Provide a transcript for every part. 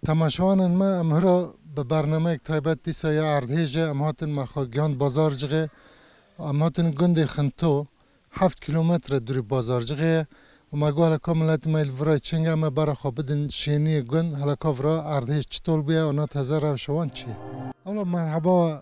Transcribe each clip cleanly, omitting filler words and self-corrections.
تماشاوان ما امهرا به برنامه تایبت دیسا یا اردهیجه امهاتن مخاگیان بازار جغه امهاتن گند خنتو 7 کیلومتر دوری بازار جغه و مگو هلکا ملت میل ورای چنگ اما برا خوابدن شینی گند هلکا ورا اردهیج چطول بیا و نا تزر روشوان چی؟ اولا مرحبا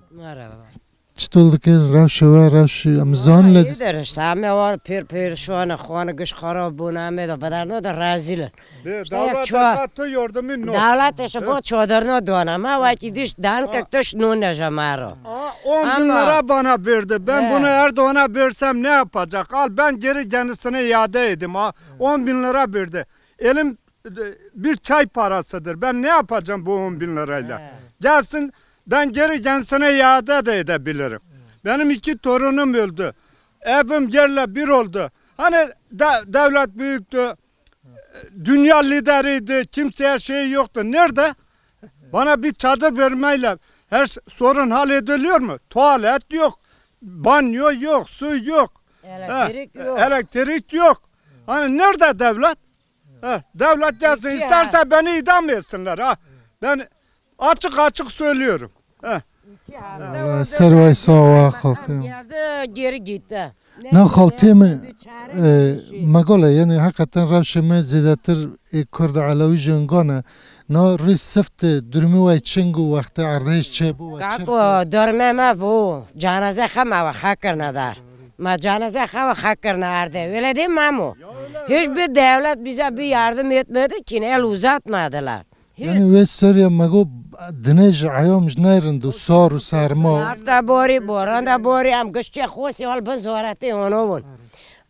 چطول دکر روش امزان لدیست؟ درشت همه وان پیرشوان خانگش خراب بونه همه دا بدرنو دا رازیل دولت تو yardımı ne? Devlet bu çadırını donama ve gidiş dan kaktaş nunca maro. 10 bin lira bana verdi. Ben bunu Erdoğan'a versem ne yapacak? Al ben geri kendisine iade edeyim. 10 bin lira verdi. Elim bir çay parasıdır. Ben ne yapacağım bu 10 bin lirayla? Gelsin ben geri kendisine iade de edebilirim. Benim 2 torunum öldü. Evim yerle bir oldu. Hani devlet büyüktü. Dünya lideriydi. Kimseye şey yoktu. Nerede? Bana bir çadır vermeyle her sorun hallediliyor mu? Tuvalet yok. Banyo yok. Su yok. Elektrik yok. Hani nerede devlet? Devlet gelsin. İsterse beni idam etsinler. Ben açık söylüyorum. Allah servay sağ xaltım. Geri gitti. Ne xaltım مقاله یعنی حقیقتا روش ما زیادتر کرد علاوی جنگانه نه ریس سفت درمی و چنگ و وقت عرضش چه بو کاکو درمی ما بو جنازه خم و خکر ندار ما جنازه خم و خکر نرده ولدی مامو hiç bir devlet bize bir yardım etmedi ki ne el uzatmadılar. Yani ve seriye mago دنیج عیام جنایرند و سار و سرما. هفته باری باران دا باری هم گشتی خوشی حال بزارتی اونون.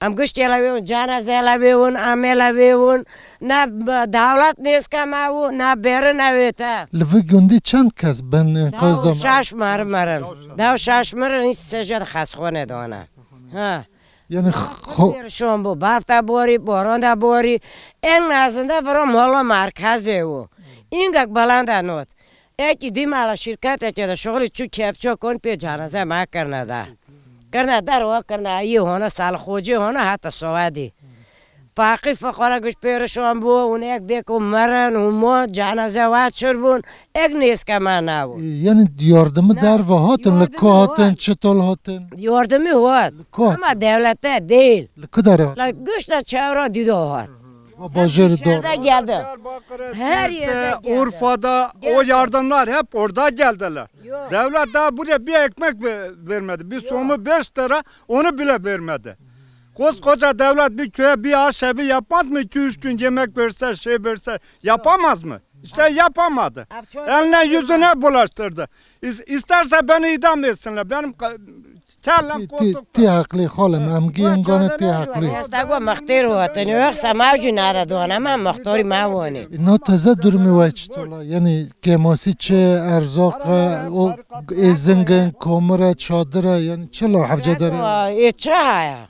هم گشتی لبیون جنازه لبیون عمل لبیون نه دولت نیست که ما نه بره نویته. لوی گندی چند کس بن انقاذ دام. شش مرن. دو شش مرن این سجاد خسخونه دانه. ها. یعنی شون بو هفته باری باران دا باری این نزنده برام حالا مرکزه و اینگه بلند نوت. ایکی دیمالا شرکت اچه شغلی چو کپچو کن پی جانزه ما کرنه در و کرنه ای هونه سال خوجی هونه حتی سوادی فاقی فقرا گوش پیرشون بو اون ایک بیکو مرن و ما جانزه واد شر بون ایک نیست که من نبو یعنی یاردمı در و هاتن لکو هاتن چطول هاتن یاردمی هات اما دولته دیل لکو داره گوش دا چهارا دیدو هات Bajır her yerde Urfa'da o yardımlar hep orada geldiler. Devlet daha buraya bir ekmek vermedi. Bir somu 5 lira onu bile vermedi. Koskoca devlet bir köye bir aşevi yapmaz mı? 2-3 gün yemek verse şey verse yapamaz mı? İşte yapamadı. Eline yüzüne bulaştırdı. İsterse beni idam etsinler. Benim تی عقلی خالم امگی انگانه تی عقلی استگو مختار وطنی وقت موجی نده دونه من مختاری موانی نه تازه درمی وای چطولا یعنی کماسی چه ارزاق و زنگن کامره چادره یعنی چه لاحفجه داره ای چه هایا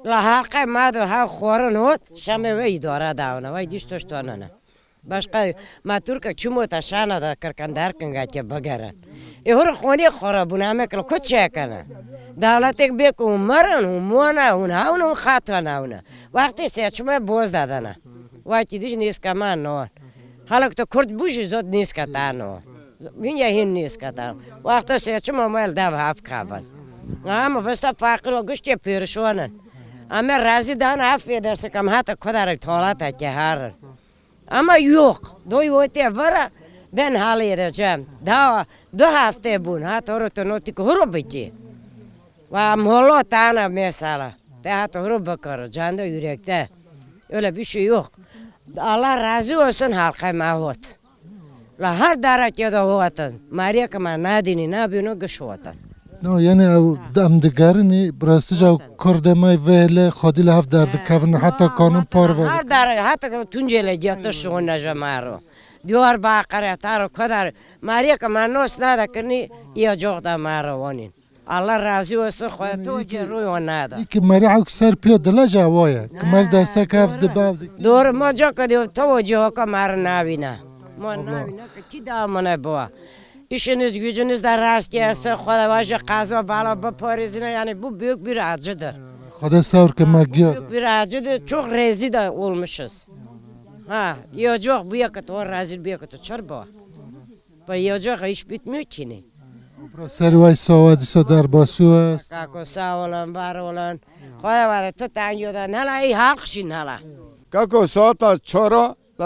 لاحقه مدو ها خورن هات شمه وی داره دونه وی دیشتوش دونه نه başka maturka çumota şana da karkandar kanga ki bagaran. Ehor khoni khara buname kala kuchya kana. Davlatek bek umaran umona una una khatana una. Vaqti seçme boz dadana. Vaqti diş niska man no. Halak da kurt buji zot niska tano. Vinja hin niska tan. Vaqti seçme mal dav haf kavan. Ama vasta fakir o güçte perişonan. Ama razı dan affederse kam hatta kadar talata ki har. Ama yok. Doy ote vara ben halledeceğim. Daha 2 hafta bun. Hatta orada notik hurubiti. Ve molo tane mesela. Hatta hurubakar. Canda yürekte. Öyle bir şey yok. Allah razı olsun halka mahvut. La her derecede hovatın. Mariya kama nadini nabiyonu gışhovatın. No yani am digarini brastica kordemay vehle khadil haf derdi kavn hatta kanun parva her dar hatta tuncele jatış ona jamaro diyor baqara tar kadar mariya kama nos nada kni ya jogda maronin Allah razı olsun khoytu ceruy onada ki mariya aksar piyo dala javaya kmar dasta kaf dibav doğru moja kadiyo tavojo kamar navina mon navina ki da mona bo İşiniz gücünüz de rast gelse, Xudavajı qazo bala baparizinə, yani bu büyük bir acıdır. Xuda savur ki magiyor. Büyük bir acıdır, çok rezil de olmuşuz. یا جاق بیا که تو رازی بیا که تو چرا با یا جاق ایش bitmiyor ki ne. سروای سوادیسا در باسو است. Kako sağ olun, var olun. Koya var, tut anyodan, hala iyi halkşin hala. Kako saata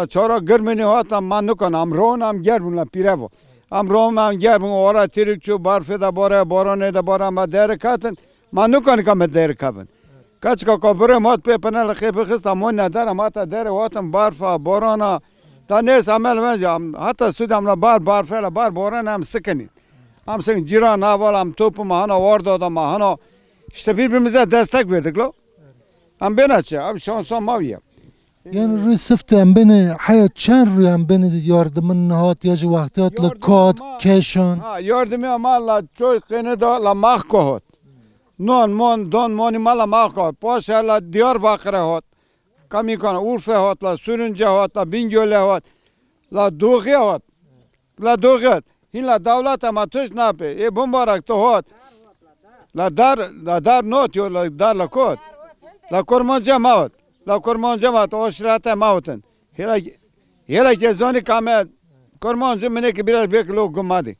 çora girmeni hata manukan amronam gerbunla pirevo. Amronam gerbun ora tirikçu barfeda bora borone da bora ma derekaten manukan kam derekaven. Kaç kako bure mat pe panel khipe khista monna dar mata der watan barfa borona da nes amel menzam hatta sudamla barfela boranam sıkını. Am sen ciran havalam topum hana orada da hana işte birbirimize destek verdik lo. Am ben açı abi şansa maviye. Yani rısıftı am beni hayat çen rüy am beni yardımın hat yacı vaktiyatla kod keşan. Ha yardımı ama la çok kene da la mahkohot. Non mon don moni mala mahkohot. Poşa la Diyarbakır hot. Kamikana Urfa hot la Sürünce hot la Bingöl hot. La Doğu hot. La Doğu. Hila devlet ama tuş ne yapıyor? Bombarak to hot. La dar not yo la dar la kot. La kormanca maut. La kormanca maut o şirata mautun. Hila kezoni kamet. Kormanca mene ki biraz beklo gumadi.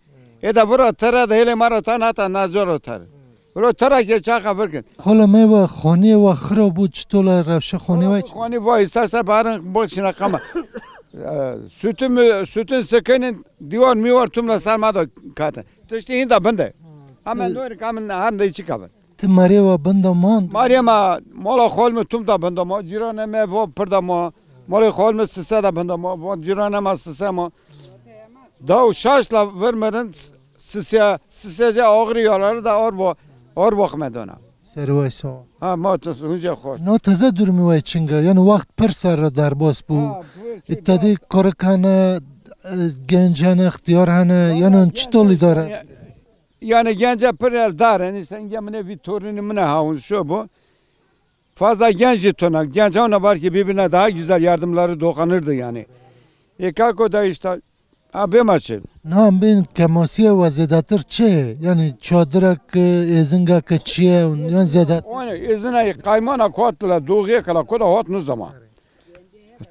Da vura tera da hele mara tanata nazor otar. Vura tera ki çaka fırkın. Hala meva khani ve khrabu çtola rafşa khani ve khani va istarsa barın bolşina kama. Sütün sıkının diyor miyor tümle sarmada katı. Tıştı hinda bende. Ama doğru kamın harında içi kabın. Timari ve benda man. Mariama mola khol mu tum da benda mo jirane me vo perda mo mola khol mu sisa da benda mo vo jirane ma sisa mo. Da şaşla vermeden sisece ağrıyorlar da or bakmadına. Servay so. Ha motos hunca hoş. No taze durmi ve çinga yani vakt per sar dar bas bu. İttadi korkana gencane ihtiyar hane yani çitol idare. Yani gence perel daren sen gemine vitorini mine havun şu bu. Fazla genç tona. Genç ona var ki birbirine daha güzel yardımları dokanırdı yani. Kako da işte abi maçı. Nam ben kemasiye ve zedatır çe yani çadırak ezinga kaçıya yani zedat. Onu izine kaymana kotla doğuya kala koda hot nu zaman.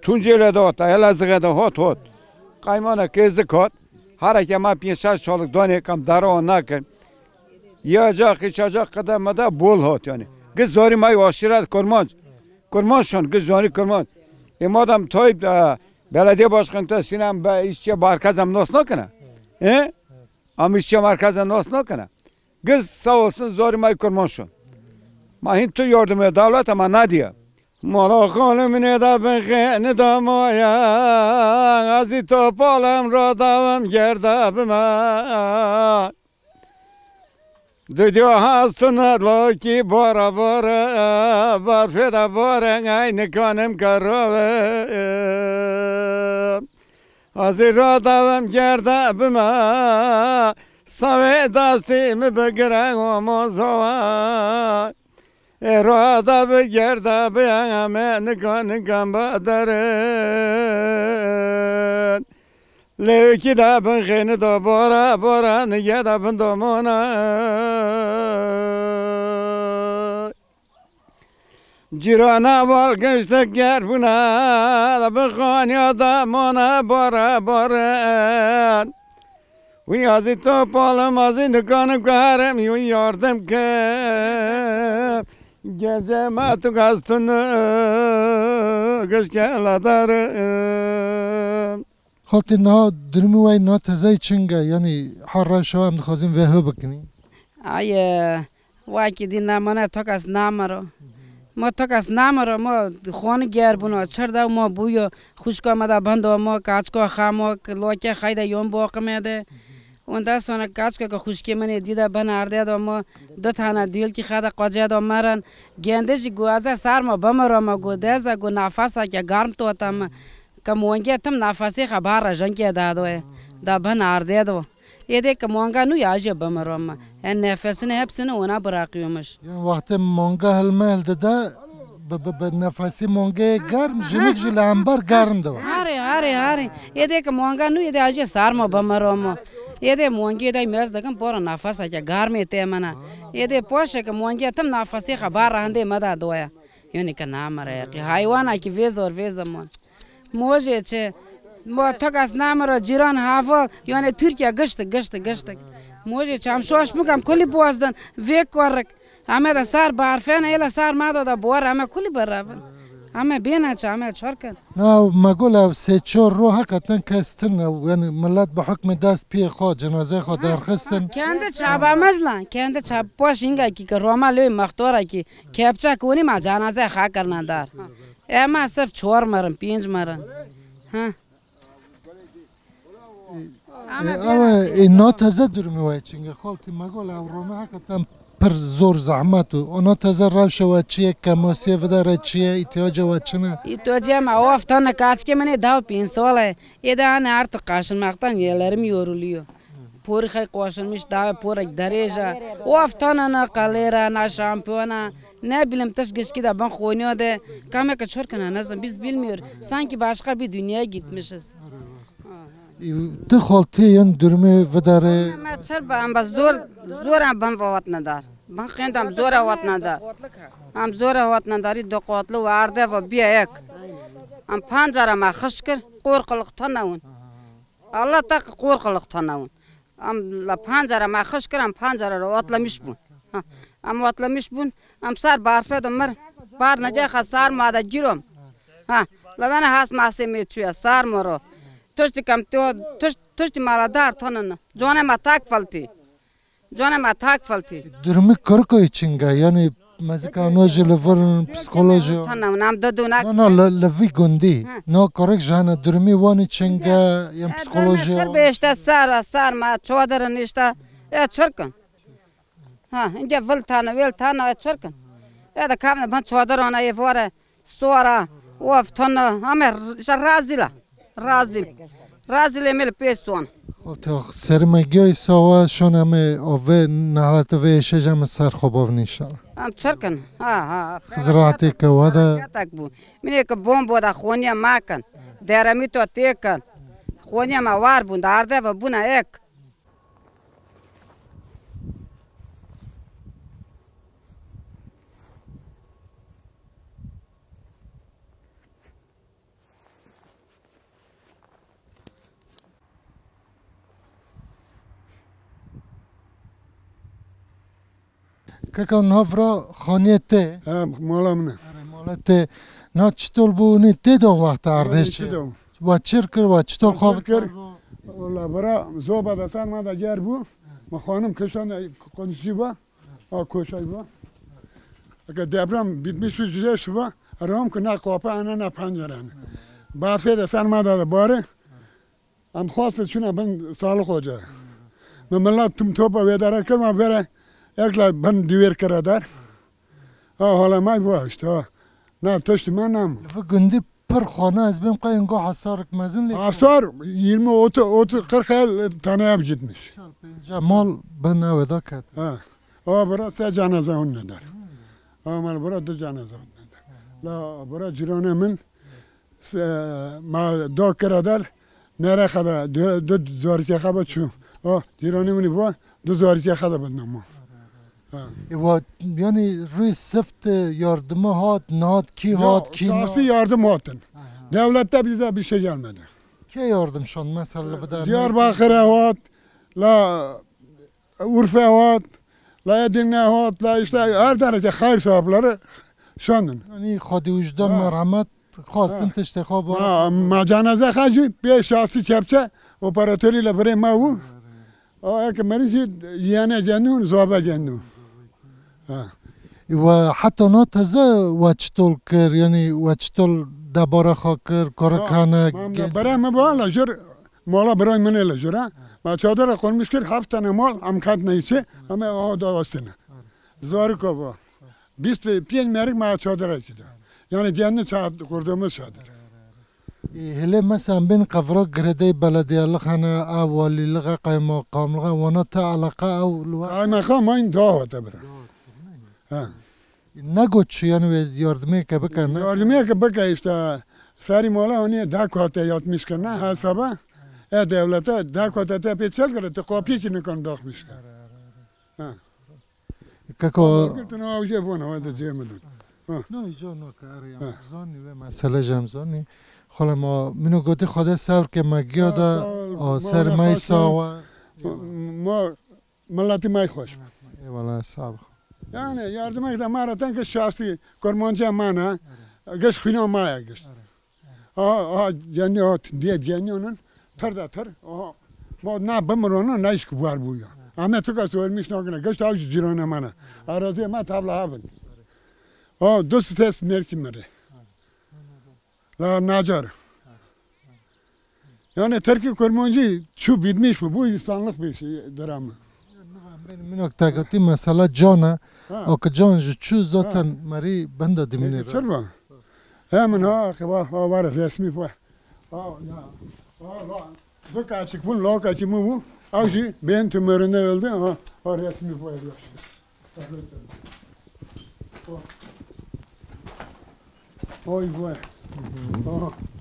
Tunceli de hot, Elazığ'a da hot. Kaymana kezi kot. Harake ma piyasaç çoluk done kam daro onaken. Yiyecek içecek kadar bol hot yani. Kız zori may aşiret kurman şun kız zori kurman. Madem toyib da belediye başkanı Sinan işçi markazam nasıl nokana? Ama işçi markazam nasıl nokana? Kız sağ olsun zori may kurman şun. Ma hintu yardımı devlet ama ne diye? Mala khalım ne da ben ne da maya azi topalım rodavım gerdabıma. Düdüyor hastına ki bara barfeda bara aynı kanım karım. Azi rodavım gerdabıma save dastimi begren omuzova. Erada be gerda be amen kan badarın. Levki da ben kheni da bora ne ya da ben domona. Cirana var geçtik ger buna da ben khani da mona bora. We azit topalım azin kanım karım yu yardım ke. Gece matuk astını gışkeladarım. Halti na durmi ve na taze çinga yani harra şam khazin ve hubkini. Ay vaki dinna mana tokas namaro. ما تکاس نامرا ما خانه گر بنا چرده ما بویا خوشک آمده بنده ما کاچکا خاما لوکه خیده یوم باقی میده اون دست آن کاچکا که خوشکی منی دیده بن آرده دو ما دو تانه دیل کی خدا قاجه دو مرن گندش گوازه سر ما بمرا ما گودزه گو نفسه که گرم تو تام که مونگه تم نفسی خبر رنگی دادوه دا بن آرده دو یه دیگه مونگا نو یاجه بمرام ان نفسینه هپسینه اونا براقیومش yani vakti manga helmel de nefesi manga garm jinik jilambar garm da. Hari یه دیگه مونگا نو یه دیگه سرما بمرام یه دیگه مونگی دای میز دکم پر نفسه که گرمی تیمنا یه دیگه پوشه که مونگی تم نفسی خبر رنده مدا دویا یعنی که نامره که حیوانا که ویزور ویزمون موجه چه ما تاکس نامرا جیران حافظ یعنی ترکیه گشت موجه چه هم شوش میکنم کلی بازدن وی کارک همه دا سر بارفین ایلا سر ما دا بوار همه کلی برابن همه بینه چه همه چهار کن نه مگول سه چهار رو حقیقتا کستن یعنی ملت به حکم دست پی خود جنازه خود درخستن کنده چابا مزلا کنده چاب پاش اینگه که روما لوی مختوره که کپچا کنی ما جنازه خا کرنا دار اما صرف 4 مرن 5 مرن ها اینا تازه درمی وای چنگه خالتی مگول او روما حقیقتا پر زور زحمت و اونا تازه روش و چیه کماسی و داره چیه احتیاج و چنه احتیاج ما افتان کاچ که منی داو 5 ساله ایدان ارت قاشن مقتن یلرم یورولیو پوری خی قاشن میش داو پورک درجه افتان نه قلیرا نه شامپیونا نه bilem taş geçki de ben khoynuyor de kame ka çor kana nazım biz bilmiyor sanki başka bir dünyaya gitmişiz. Tu xalti yan durmi و داره ما چر با ام زور ام بم وات ندار من خندم زور وات ندار ام زور وات نداری دو قاتل و ارده و بیا یک ام پنجره ما خشکر قورقلق تنون الله تق قورقلق تنون ام لا پنجره ما خشکر ام پنجره رو اتلمیش بون ام اتلمیش بون ام سر بارفه دمر بار نجا خسار ما دا جیرم ها لبن هاس ماسه می چویا سار مرو تشتی کم تشتی مالدار تنن جان ما تاک فلتی durmi korkoy çinga yani mesela nojle varın psikoloji تنم نام ددونا نه لوی گندی نه korek jana durmi vani çinga yan psikoloji چر بیشتر سار ما چادر نشتا یا چرکن ها اینجا ول تانا چرکن یا دا کام من چادر آنا یه واره سوارا وفتن همه رازیل میل پیسون خاطر سرمایه‌ای سوا شون همه آوه نهالت ویشه جمع سرخوباو نیشان هم چرکن ها زراعتی که وادا منی که بوم بودا خونیا ماکن درمی تو تیکن خونیا ما وار بون دارده و بونا ایک که نهفرا خانیته مالا منه مالته نه چطور بونی تیدون وقت اردش و چیر کر و چطور خواب کر ولی برا زوبا دستان ما دا جر بو ما خانم کشان کنشی با کوشای با اگه دبرم بیدمیشو جده شوا رام که نه قاپه انا نه پنجره بافه دستان ما دا باره هم خواست چونه بند سال خوجه من ملت تم توپا ویداره کر ما بره یکلا بند دیویر کرده در حالا ما باشت نه تشتی من نم و گندی پر خانه از بیم قایم گاه حسارک مزن لیک حسار 20-30 tane ev gitmiş. مال بن اودا کد برا 3 cenaze on eder. Ama buraya 2 cenaze on eder. La buraya cirane min ma do kradar nere kadar 2000 kadar çu. Cirane mini bu 2000 kadar بدنم. و یعنی روی سفت yardım هات نهاد کی هات کی Siyasi yardım hatın. Devlette bize bir şey gelmedi. کی yardım şon mesela Diyarbakır'a hat, la Urfa hat, la Edirne hat, la işte her derece hayır sahipleri şandın. yani خودی وجدان مرحمت خواستن تشتخاب Ma cenaze hacı bir şahsi kepçe operatörüyle buraya mavu. O ki merici yiyene cendim, zoba cendim. و حتی نه تازه و چطور کر یعنی و چطور دباره خا کر کار کنه برای من بالا جور مالا برای من لجور ما چادر قرمش کر 7 tane mal amkat neyse ama o da vastına. Zor kova. 25 merik ma çadır açtı. Yani kendi kurduğumuz çadır. hele mesela ben kavra grede belediyelik hani avalilik kaymakamlık ona ta alaka av Kaymakam aynı daha tabii. ne göç yani yardımı ki bakın Yardımı ki bakın işte sari mala onu da kota yatmış kana hesaba devlete da kota te peçel karate kopya kini kan dağmış. kako Gittin o şey buna o da diyemedim. نه ایجا نه که اره زانی و مسئله جمزانی خلا ما منو گوتی خدا سر که مگیا دا سر مای ساوا ما ملتی مای خوش والا صاحب yani yardım edin ama que şahsi kormanca mana geç khina maya geç yani o diye genyo'nun tar ma na bamrona na iş var bu ya ama tukas ölmüş nokuna geç avcı cirona mana arazi ma tabla havın dost test merkimleri la nacar yani Türkiye kormancı şu bitmiş bu insanlık bir şey drama من وقتا گفتی مثلا جانه او که جان چو ذاتن مری بنده دیمینه را چرا همین خبر خبر رسمی بود دو کاچک بون لا کاچی مو آجی ben tümöründe öldü resmi بود oy vay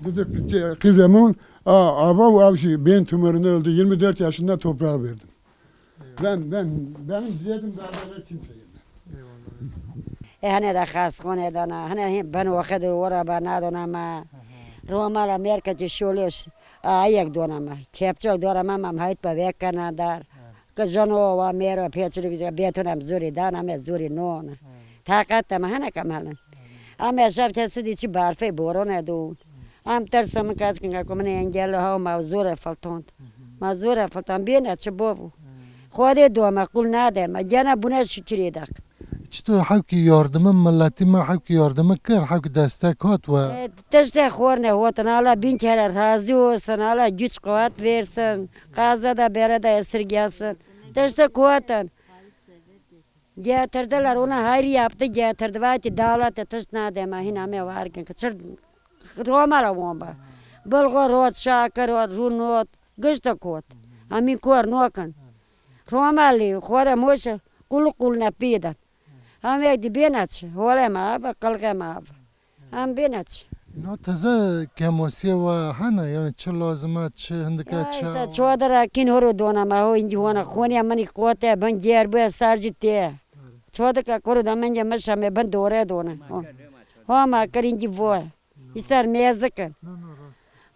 dedi kızımın ava avcı ben tümöründe öldü 24 yaşında toprağa verdim. Benim diyedim darbeler kimse yemez. هنه در خاصخانه دانه هنه بن وقت ورا بنادونه ما رومال امریکا شولش یک دونه ما کپچل داره ما هایت به وک کنه در که جنو و میرو پیچلی بیزه بیتونم زوری دانم زوری نون طاقت ما هنه کاملا اما شب تسودی چی برفه بارونه دون ام ترسم کاش کنه که من انگل ها موضوع فلتوند موضوع فلتون بینه چه بابو خودی دو مقول نده ما جنا بونه شکری دک چطور حاکی یاردم ملتی ما حاکی یاردم کر حاکی دسته کات و تشته خورنه وطن حالا بین چهره رازی هستن حالا güç قوت versin قازه da bere de esirgesin تشته قوتن getirdiler ona hayır yaptı getirdi vati davlete tış nade ma hiname varken çır romala bomba bulgar şakır runot gışta kot ami kor nokan romali khore moşe kul napidan هم یک دی بینچ ولی ما با کلگه ما هم بینچ نه تازه کموسی و هنه یعنی چه لازمه چه هندکه چه işte çodara kin horu dona ma ho inji hona khoni mani kote ban jer bu sarjite çodaka koru da menge mashame ban dore dona ho ma karinji vo ister mezdikan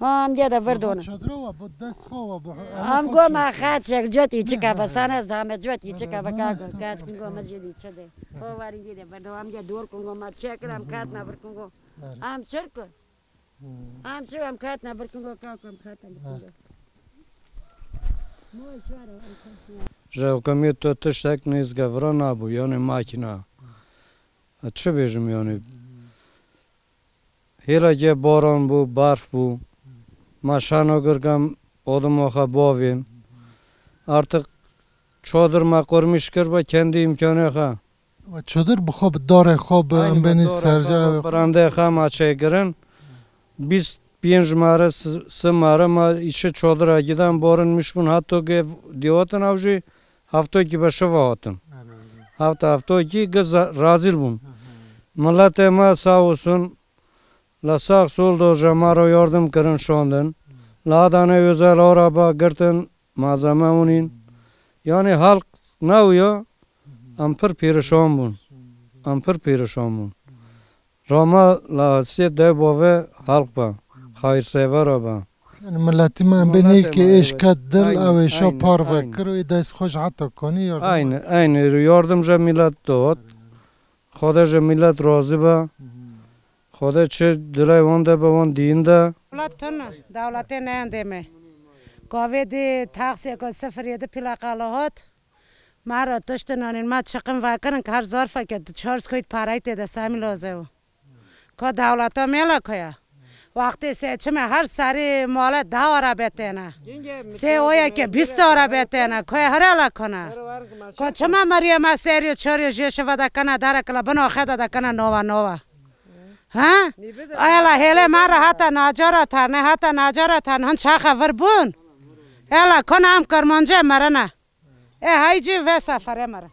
هم دیده وردونه. هم گو ما خاط شک جوتی چیکا بستان است هم جوتی چیکا بکاغ کاج کنگو مزیدی چده. خو واری دیده ورد هم دیده دور کنگو ما چکرم کات نبر کنگو. هم چرک. هم چه هم کات نبر کنگو کاکم کات نبر. Жалко ми то тъщак не изгавра набу, яни макина. А че бежим яни? Helace boran bu, barf bu. Maşana gırgam odumoha bovim. Artık çadırma kurmuş kırba kendi imkanı ha. Çadır bu xob dare xob beni serca. Brande ha maçaya giren. Biz pięć mare smare ma içe çadıra giden borunmuş bun hatta ki diyorsun avcı hafta ki başı vaatın. Hafta ki gız razil bun. Millete ma sağ olsun. La sağ solda jamaro yardım kırın şu andan. La dane özel araba gırtın malzeme unin. Yani halk ne uyuyor? Ampır perişan bun. Ampır perişan bun. Rama la hasiyet de bave halk ba. Hayırsever ba. Yani milletime beni ki eşkat dil av eşa parve kır ve dest hoş hatta koni yardım. Aynı yardımcı millet dağıt. Khodaca millet razı ba. خدا چه دلای وان ده به وان دین ده دولت نه اندمه کاوه دی تاکسی که سفریه ده پلاکالهات مرا تشتنانین ما چقم واکرن که هر ظرفه که چارس کویت پارایت ده سامی لازم که دولت ها میلا کیا وقتی سه چمه هر سری مال 10 آره بتنه سه اویا که 20 آره بتنه که هر الا کنه که چمه مریم سریو چاریو جیش ودا کنه داره کلا بنا خدا ده کنه نوا ها؟ ایلا هله مرا حتی ناجارا ترنه حتی ناجارا ترنه هن چه خبر بون؟ ایلا کنم کرمانجه مرنه هایجی و سفره مرن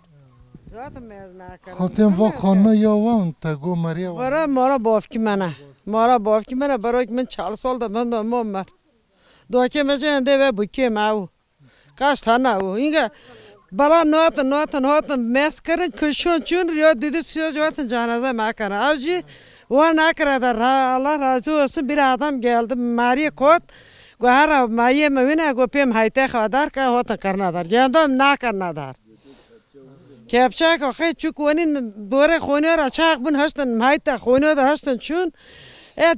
خاتم و خانه یا وان تگو مریا برای مارا بافکی منه برای من 4 سال ده من دامم مر دوکی مجنده و بکی ماو کاش تنه او اینگه بلا نواتن مس کردن کشون چون ریا دیدی سیاه جواتن جانازه ما کنه اوجی O nakrada Allah razı olsun bir adam geldi Mariye kot. Guhara Mariye mevine gopim hayte khadar ka hota karna dar. Yandom na karna dar. Kepçe ko khay çukunin dore khone ra çaq bun hastan hayte khone da hastan çun.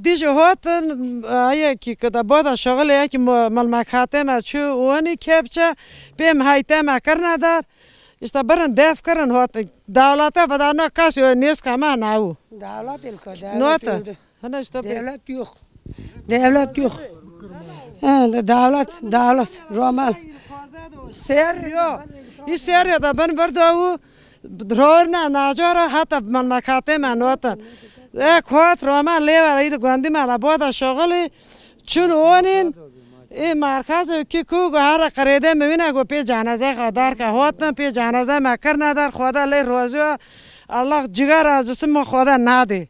دیجه هاتن آیا کی کدا بادا شغل یکی مال مکاته ما چو وانی کپچه بیم هایته ما کرنا دار işte برن دف کرن هات دولته و دانا کسی نیست که ما ناو Devlet ilk نوته هنه işte devlet yok. Devlet yok. Devlet Romal. Ser yok. İş ser ya da ben verdavu drorna najara hatta mal mekate ma noten خواهد رومان لیور اید گندی مالا بادا شغلی چون اونین این مرکز کی کو هر قریده میبینه گو پی جنازه خدار که هاتن پی جنازه مکر ندار خدا لی روزی الله جگر از جسم خدا نده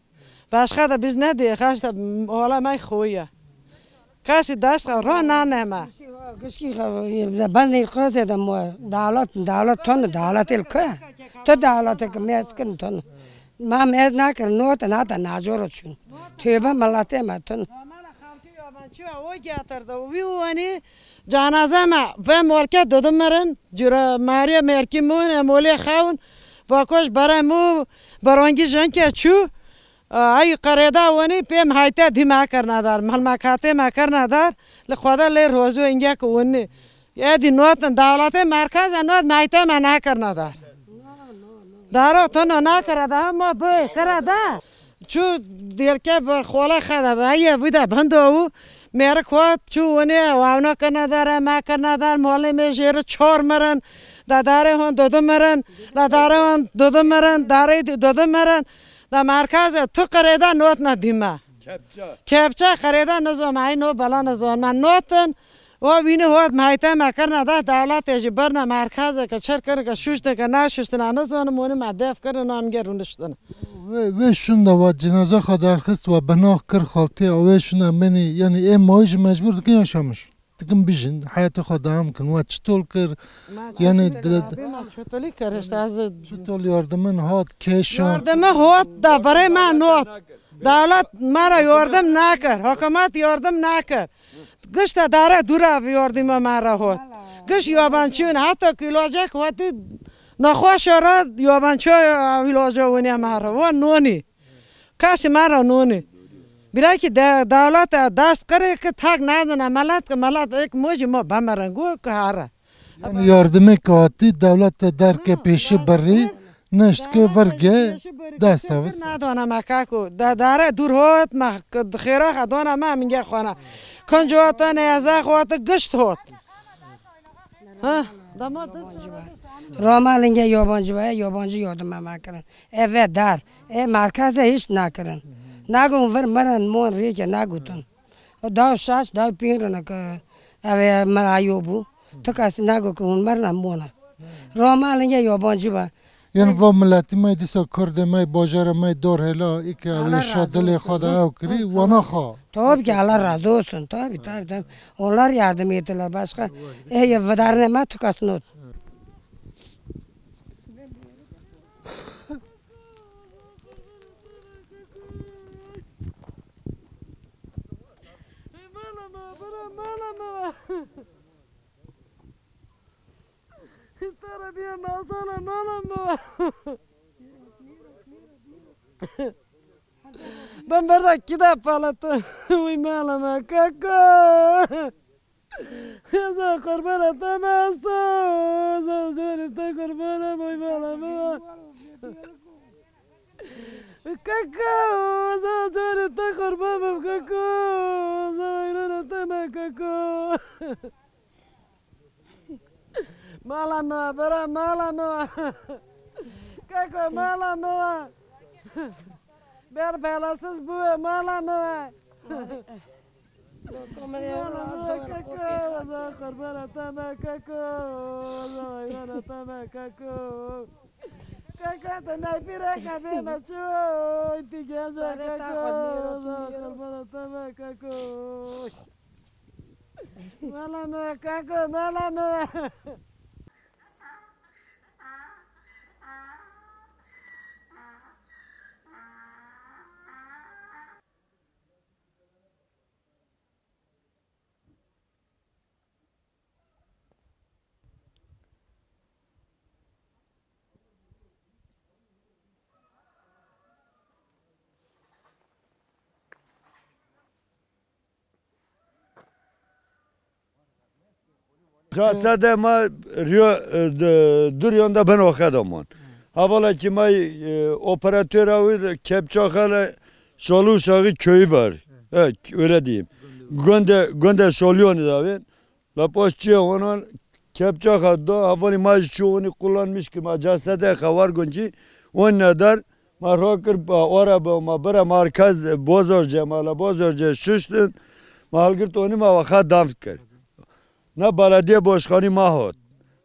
باشخه دا بیز نده خواهد حالا مای خویه کسی دست را نانه کسی بندی خواهد دم دولت تون دولت الکه تو دولت که میسکن تون ما میز نکر نوت ناتا ناجورت شون توبه ملاته ماتون ویوانی جنازه ما و مارکت دادم مرن جرا ماریا مرکیمون مولی خون واکوش برای مو برانگی جن که چو ای قریدا وانی پیم هایته دیما کرنا دار مال مکاته ما کرنا دار لخدا لی روزو اینجا که ونی یه دی نوت دولت مرکز نوت مایته ما نکرنا دار دارو تو نه کرده ما به کرده چو دیر که بر خوله خدا بایه بوده بنده او میره خود چو ونه واونا کنه داره ما کنه دار مالی میشه چهار مرن داره هون دو مرن داره هون دو مرن داره دو مرن در مرکز تو قریده نوت ندیمه کپچه قریده نزوم ای نو بلا نزوم من نوتن و وینه هات مایته مکر نده دولت اجبار نه مرکز که چر کنه که شوشته که نشوشته نه نزانه مونه مدف کنه نامگرونشتن و شون و جنازه خود درخست و بناه کر خالتی و شون منی یعنی این مایج مجبور که یاشامش تکم بیشین حیات خود هم کن و چطور کر یعنی چطوری کرشت از چطور یاردمن هات کشان یاردم هات دا برای من نوت دولت مرا یاردم نکر حکومت یاردم نکر گشت داره دوره یاردیم مرا هات گشت یابانچون حتی کلاجه خواهی نخواش را یابانچو ویلاجه ونی مرا و نونی کسی مرا نونی برای که دولت دست करे که تاک ندونه ملت یک موجی ما بمرنگو که هره یعنی یاردمی که آتی دولت در که پیشی بری نشت که ورگه دست آوست ندونه مکاکو داره دور هات خیره خدانه ما منگه خانه کنجواتا نیازه خواهد گشت هات رومال اینگه یابانجی یادم ما کرن اوه در مرکز هیچ نکرن نگو ور مرن مون ریکه نگوتن داو شاش داو پیرنه که اوه مرایو بو تو کسی نگو که اون مرن مونه رومال اینگه یابانجی با یعنی و ملتی مای دیسا کرده مای باجار مای دور هلا ای که اوی شادل خدا او کری وانا خواه tabii ki Allah razı olsun tabii. Onlar yardım ettiler başka. Vadarne ma tukasnot. Ben burada kitap falattım. Uymalama kaka. Yaza kurban atamazsa. Zazurita kurbanım uymalama. Kaka. Zazurita kurbanım kaka. Zazurita kaka. Malama bara malama. Kaka malama. Ber belasız bu malama. Kurban atama kako. Kurban atama kako. Kaka da naypira kabe maço. İtigaza kako. Kurban atama kako. Malama kako malama. جاسد ما ریو دوریان da ben okudum. Havala ki may operatör avi kepçakalı Şolu Şağı köyü var. Evet öyle diyeyim. Gönde Şoluyonu da abi. La poşçuya onun kepçaka da havali maj çoğunu kullanmış ki ma casede kavar gonci on nadar ma rokır oraba ma bera markaz bozorca mala bozorca şuştun ma algırt onu ma vaka damtkır. Ne belediye başkanı mahot.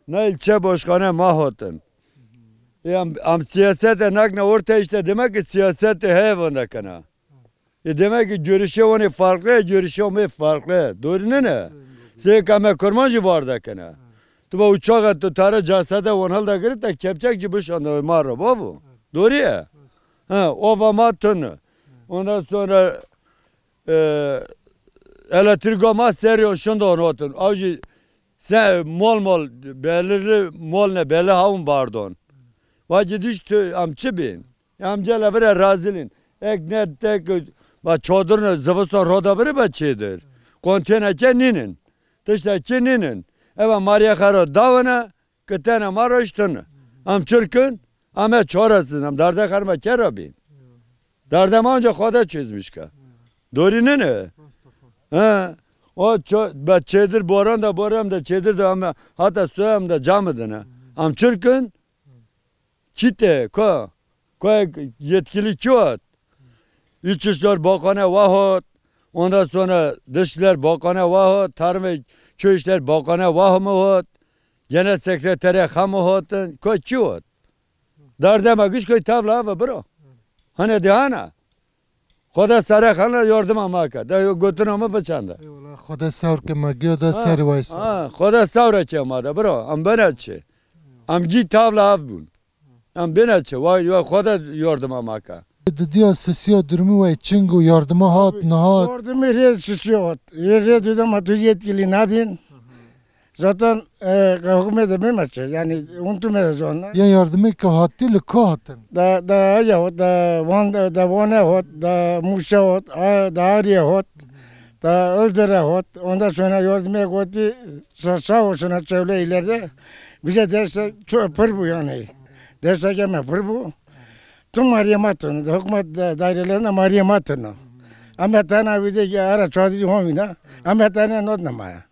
Ne ilçe başkanı mahotun. Am siyasete nakne ortaya işte demek ki siyasete heyvanda kana. Demek ki görüşü onu farklı, görüşü onu farklı. Doğru ne? Size kame kurmancı var da kana. Tu bu uçağa tutara casada onhal da girip de kepçekçi bu şanda marra babu. Doğru ya. Ha o vamatını. Ondan sonra elektrik ama seriyor şunda onu otun. Avcı sen mol belirli mol ne belli havun bardon. Vacı düştü amçı bin. Amcayla bire razilin. Eknet tek çadırını zıvısta roda biri bahçedir. Konteyner kendinin. Dışta kendinin. Eva Maria Karo davana kıtana maroştun. Am çırkın. Ama çorasın. Am darda karma kerabin. Darda manca koda çözmüş ka. Doğru ne? Ha. O çedir boran da çedir de ama hatta soyam da camıdına. Am çırkın. Kite ko yetkili kağıt. İçişler Bakanı vahot. Ondan sonra Dışişler Bakanı vahot. Tarım ve Köy İşler Bakanı vahot. Genel Sekreteri hamotun. Ko kağıt. Dardema güç koy tavla hava bro. Hani dihana. Khoda sara khana yardım amaka. Da götün ama bıçanda. Eyvallah. Khoda savr ke magiyo da seri vaysa. Ha, khoda savra ke amada bro. Am benaçı. Am git tavla avbun. Am benaçı. Vay khoda yardım amaka. Diyor sesiyo durumu ve çingu yardıma hat nahat. Yardım red sıçıyor. Red dedim atı yetkili nadin. Zaten hükümete bilmezse yani unutmaz sonra. Ya yardımı ki hattı lı kahatın. Da ya da vana hot da muşa hot da ariye hot da özdere hot. Ondan sonra yardımı koydu sağ olsun çevre ileride bize derse çok pır bu yani. Derse ki me pır bu. Tüm mariyamatını da hükümet dairelerinde mariyamatını. Ama tane bir de ara çadır homina. Ama tane not namaya.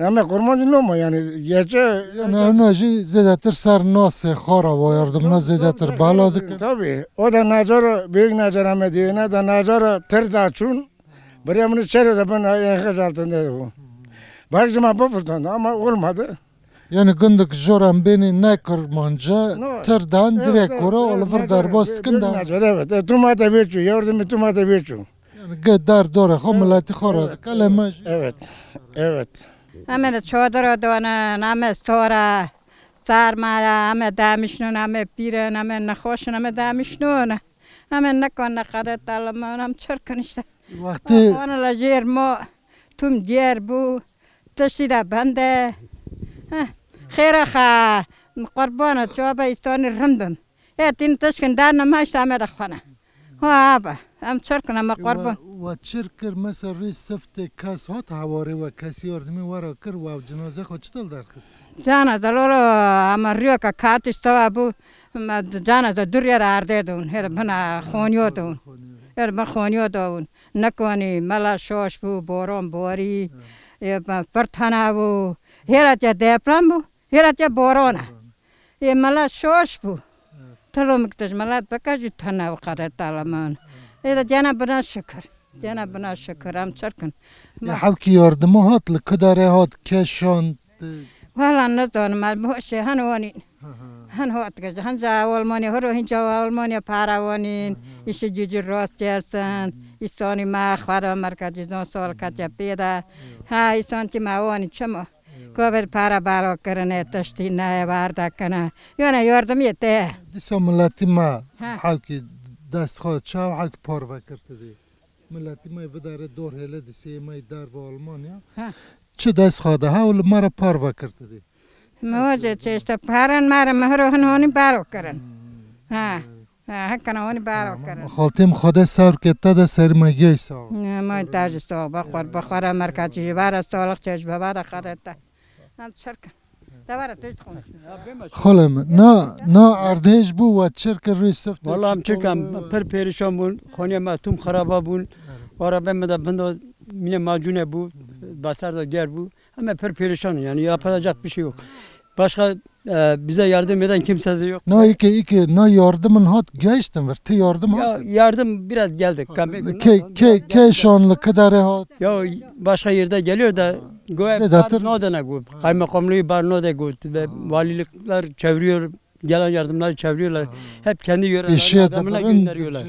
Ama kurmancı ne mi yani gece yani önce zedetir ser nası khara ve yardımına zedetir baladık. Tabii o da nazar büyük nazar ama diyor ne da nazar terda çun. Buraya bunu çare ben enkaz altında bu. Bakcıma babuldan ama olmadı. Yani günlük joran beni ne kurmanca terdan direkt kora olur darbast kında. Nazar evet. Tumata beçu yardımı tumata beçu. Yani gıdar doğru hamilati khara kalema. Evet. Evet. Ame çadır dona, ame sonra sarma, ame damışnun, ame piren, ame nahoşun, ame damışnun, ame nakon nakaret talman, am çırkın işte. Vakti. Onunla yer mo, tüm yer bu, taşı da bende. Xeyra xa, kurbana çaba istoni rındın. Tim taşkın dar namaş ame rakhana. Ha abi, am çırkın ama kurban. و چرکر مثلا روی سفت کس هات حواره و کسی یاردمی ورا کر و جنازه خود چطور درخست؟ جنازه لورو اما ریو که کاتش تو ابو جنازه دوریه را آرده دون هر بنا خونیو دون هر بنا خونیو دون نکنی ملا شوش بو باران باری پرتانا بو هرچه دیپلم بو هرچه بارانه یه ملا شوش بو تلو مکتش ملات بکجی تنه و قدر تالمان یه جنا بنا شکر. Cenab-ı şükürüm çırkın. Ya havki yardımı hat lı kadar hat keşan. Valla ne zanım bu şey han oni. Han hat ki han ca Almanya horo hin ca Almanya para oni. İşte cücür rast gelsin. İstani ma khara merkezi zon sol katya peda. Ha istanti ma oni çama. Kover para balo karane tashti ne varda kana. Yana yardım yete. Disa milleti ma havki dest khod çav havki parva kirdi. ملتی ما وداره دور هله دسته ما در با آلمانیا چه دست خواده ها ولی مرا پاروا کرده دی موجه چشت پارن مرا مهرو هنونی بارو کرن ها هکنه هونی بارو کرن خالتیم خواده سور کتا ده سر مگی ساو ما تاج ساو بخور مرکزی بار سالخ چش ببار خرده هم چرکن دواره توش خونه خالم نه اردهش بو و چرک روی سفت والله هم چرکم پر پریشان بون خانه ما توم خرابا بون وارا بهم da bunda mine macune bu basar da ger bu ama per perişan yani yapılacak bir şey yok. Başka bize yardım eden kimse de yok. Ne iki ne yardımın hat geçtim var. Ti yardım ya, hat. yardım biraz geldik. Ke şanlı kadar hat. Ya başka yerde geliyor da Barno'da go. Kaymakamlığı Barno'da go ve valilikler çeviriyor. Gelen yardımları çeviriyorlar. Hep kendi yörelerine adamına gönderiyorlar.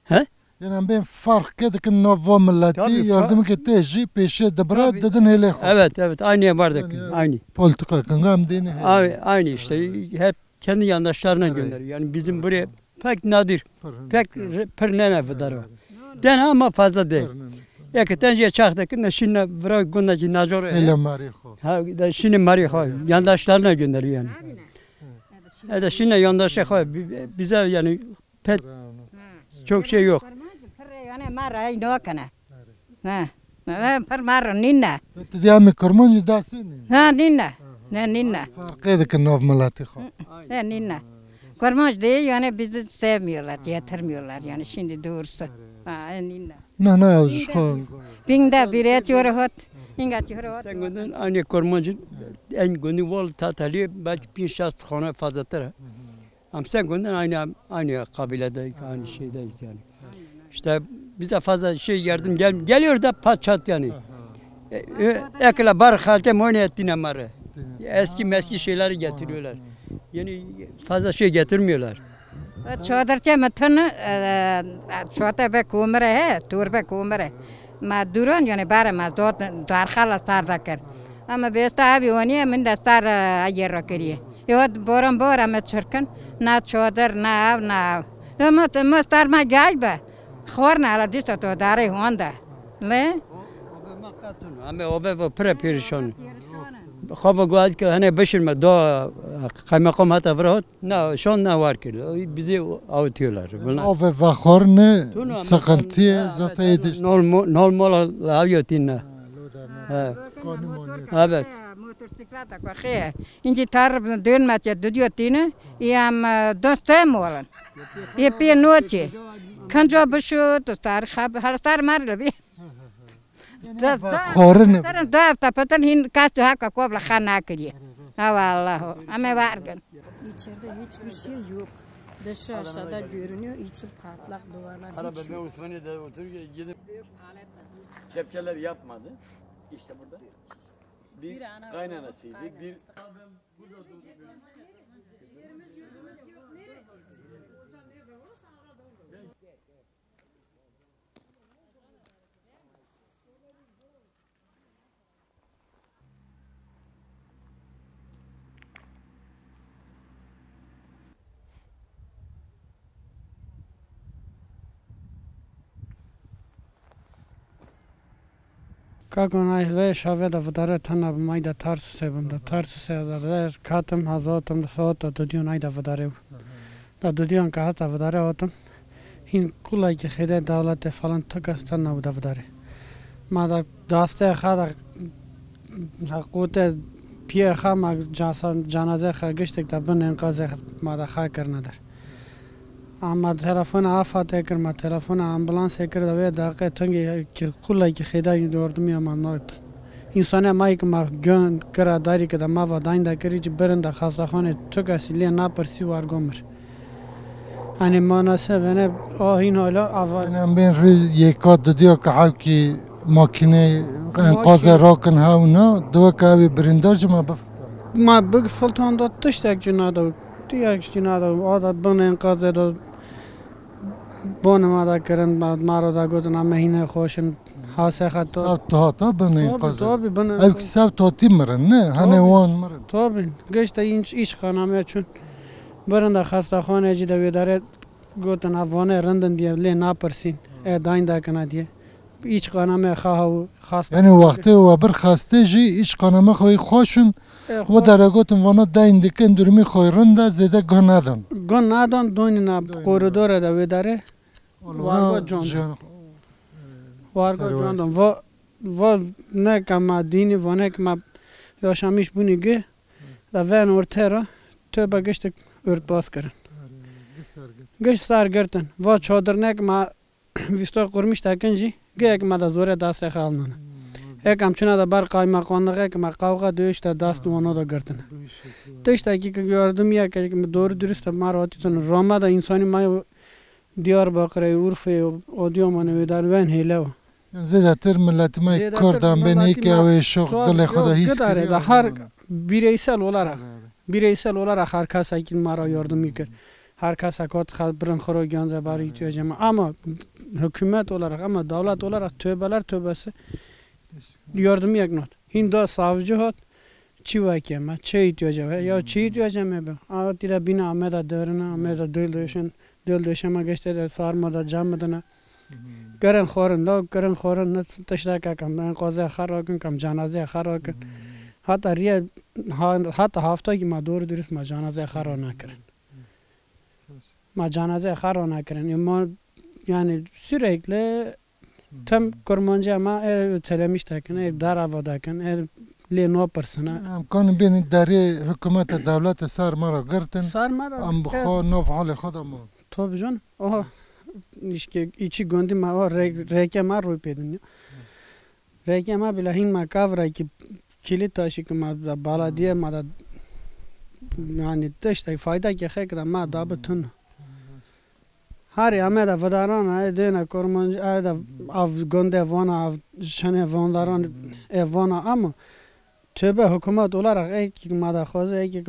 He? Yani ben fark edekim nava milleti yardım etti. Peşe debra dedin hele. Evet aynıya vardık. Aynı. Politika kangam dini. Aynı işte hep kendi yandaşlarına gönderiyor. Yani bizim buraya pek nadir. Pek pırnene fıdarı var. Den ama fazla değil. Yakıtan çaktık ne şimdi bırak gündeki nazor. Hele mariho. Ha da şimdi mariho yandaşlarına gönderiyor yani. Da şimdi yandaşa bize yani pek çok şey yok. Yani mara ino kana. Ha. Per mara ninna. Diyami kurmanji dasın. Ha ninna. Ne ninna. Fark edekim nav milleti ha. Ne ninna. Kurmanj değil yani bizi sevmiyorlar, yetermiyorlar yani şimdi doğrusu. Ha ninna. Ne yazışkan. Bingda bir etiyor hot. İngat yor hot. Sen günden aynı kurmanjın en gündü vol tatali belki 5-6 khana fazladır. Ama sen günden aynı kabilede aynı şeydeyiz yani. İşte bize fazla şey yardım geliyor da patçat yani. Ekle bar halte moynetine marı. Eski şeyleri getiriyorlar. Yani fazla şey getirmiyorlar. Çadırca matan çota be kumre he, tur be kumre. Ma duran yani bara ma dot darkhala sardakar. Ama besta abi oni min da sar ayer rakriye. Yod boram boram çırkın. Na çadır na. Ama star ma gayba. خورنا على ديسة توداري هوندا لا أما أبى بريبيريشن خافوا قاعد كهنا بشر ما دا خيمة قام هتا فرهت نا شون نا واركل بيزي أو تيولار أبى فخورنا سقنتي زاتي دش نول مال لعيوتينا evet motosikletle koşuyor. İnci tarif dönmez düdüyotine yam dostum olan. Yapıyor noçi. Kanca buşu tutar har star marlı bir. Korun. Da tapatan hin kaç haka kobla khana kiriyor. Ha vallahi ama vargın. İçeride hiçbir şey yok. Dışı aşağıda görünüyor, içi patlak duvarlar. Araba ben Osmaniye'de oturuyor gidip kepçeler yapmadı. İşte burada. Bir kaynanasıydı. Bir Как он айве шаведа вдаре тана майда тарсусе бунда тарсусе да катам hazotам да соото дудион айда вдаре да дудион ката вдаре отам хин кулай ки хеде давлате фалан такастан на вдаре ма да дасте хада حقوقه پی خام جنازه خگشتک دا بن انقاذ ما دا خا کرنادر اما تلفن آفات اگر ما تلفن آمبولانس اگر دوی دقیقه تنگی که کلی که خدای دوردمی اما نات انسان مایی که ما گن کرا داری که ما و داینده کری چه برند خستخانه تو کسی لی نپرسی وارگمر یعنی مناسب نه این حالا اول من بین روی یکات دادیا که حاکی ماکینه انقاذ راکن ها و نه دو که اوی برندار جمع بفت ما بگ فلتان داد تشت یک جنادا یک جنادا آده بن انقاذ داد بون ما دا کردن ما رو دا گفتن همه هینه خوشن حاسه خط تا بن انقاذ اوی که سب تاتی مرن نه هنه وان مرن تابین گشت ایش خانمه چون برند خستخانه جی دوی داره گفتن افغانه رندن دیه لی نپرسین داین دا کنه دیه ایچ قانمه خواه خاص یعنی وقتی و بر خسته جی ایچ قانمه خواهی خوشن و درگاتن وانا داین دکن درمی خواهی رنده زیده گه ندن گه ندن دونی نا کوریدور دوی داره وارگو جاندن وارگو جاندن و نه که ما دینی و نه که ما yaşamış bunu gö. Da ven ortera töbe geçti ört bas kırın. Geç sar gerten. Va çadırnek ma visto kurmuş takinci. Gök ma da zore dast xalnana. Ekam çuna da bar kaymakanlık ekam kavga dövüş da dast onu da gerten. Dışta ki gördüm ya ki doğru dürüst maratın Roma da insani ma Diyarbakır'a Urfa'ya Adıyaman'a ve derven hele. Ziyadettir milletime Kürdan beni ki o şok dile Xuda his kiriyor. Her bireysel olarak herkes akin mara yardım yıkır. Herkes akot xalbrin xoro gönze bari ihtiyacım. Ama hükümet olarak ama devlet olarak tövbesi yardım yaknot. Hindu savcı hot çi vakıma çi ihtiyacı var ya çi ihtiyacı mı be? Ağatıra bina ameda derine ameda döldöşeme geçti de sarmada cammadana. Kırın xorun ne taşlaka kam ben qaza xarakın kam canaze xarakın. Hatta hafta ki ma doğru dürüst ma canaze xarana kırın. Ma canaze xarana kırın. Ama yani sürekli tam kurmanca ma telemiş takin daravadakin leno persona. Kan beni dari hükümet devlet sar mara gırtın. Sar mara. Am bxo nov hal xodam. Tabii can. Oha. İşte içi göndü ma rekema rupedin. Rekema bile hin ma kavra ki kilit taşı ki ma baladiye ma da yani işte fayda ki xekra ma da bütün. Her yame da vadaran ay döne kormanca ay da av gönde vana av şane vandaran vana ama tövbe hükümet olarak ek ma da xoza ek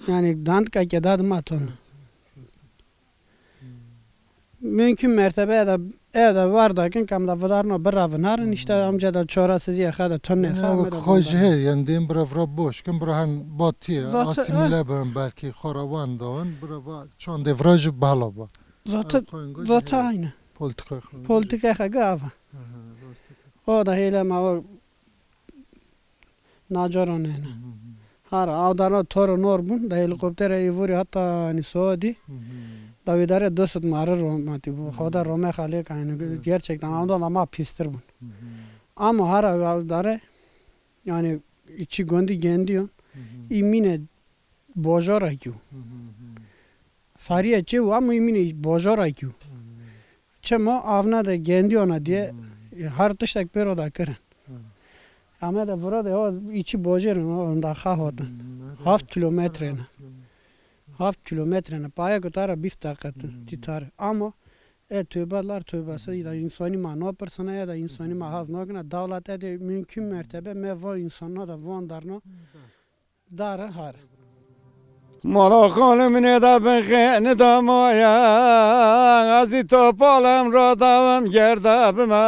yani dant ka ki dad ma ton. Mümkün mertebe da var da ki kam da vadarno bravnar işte amca da çorasız ya da tonne xamet. Xoş he yani dem brav boş kim brahan batiye asimile ben belki xaravan da brava çon devraj balaba. Zaten aynı. Politika xagava. O da hele ma najarone. Har avdana tor norbun da helikoptere ivuri hatta ni Saudi. Davidare dostut marar romati bu. Xoda Rome xale kayını gerçekten ama pistir bu. Ama har avdare yani içi göndi gendiyor. İmine bojara kiu. Sariye çev ama imine bojara kiu. Çema avna da gendiyor ona diye her tıştak pero da kırın. Ama da burada o içi bojerin onda xahotun. Haft kilometre. Haft kilometre paya kutara 20 dakika titar ama tövbeler da insani mano persona ya da insani mahaz nokna devlete de mümkün mertebe meva insana da vandarno dar har. Mala khanım ne da ben khane da maya azi topalım rodavım gerdabıma.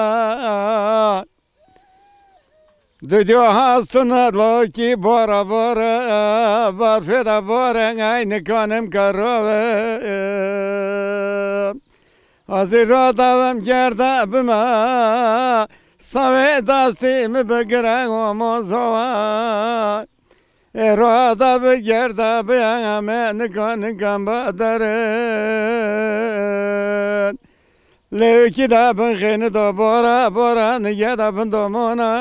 Düdüyor hastına loki bora barfeda bora aynı kanım karım. Azi rodavım gerdabıma save dastimi begren omozova. Rodavı gerdabı amen kanım badarın. Levki da ben khane da bora niye da ben domona.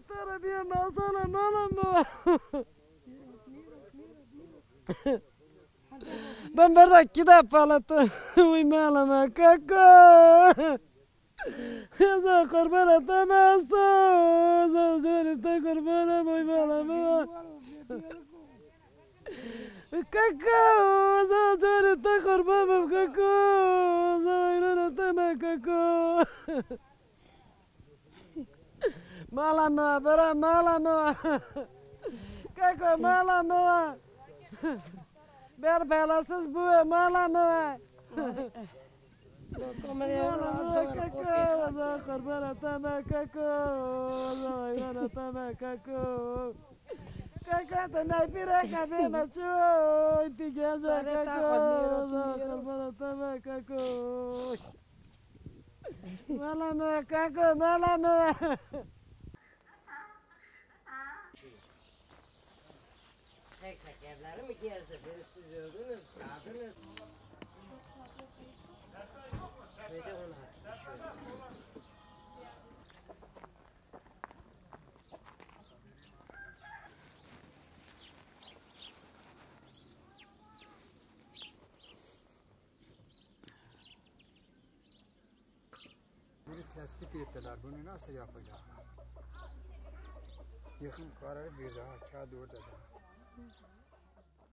Tara bir nazana nana. Ben burada kitap falattım. Uymalama kaka. Ya kurban atamazsın. Zözünü kurbanım uymalama. Kaka. Zözünü kurbanım kaka. Zözünü atamam kaka. Malama, bara malama. Kako malama. Ber belasız bu malama. Tek tekerleri mi gezdi? Birisi gördünüz, kaldınız. Ve de ona düşüyor. Bunu tespit ettiler. Bunu nasıl yapacaklar? Yıkım kararı bir daha, kağıt orada da.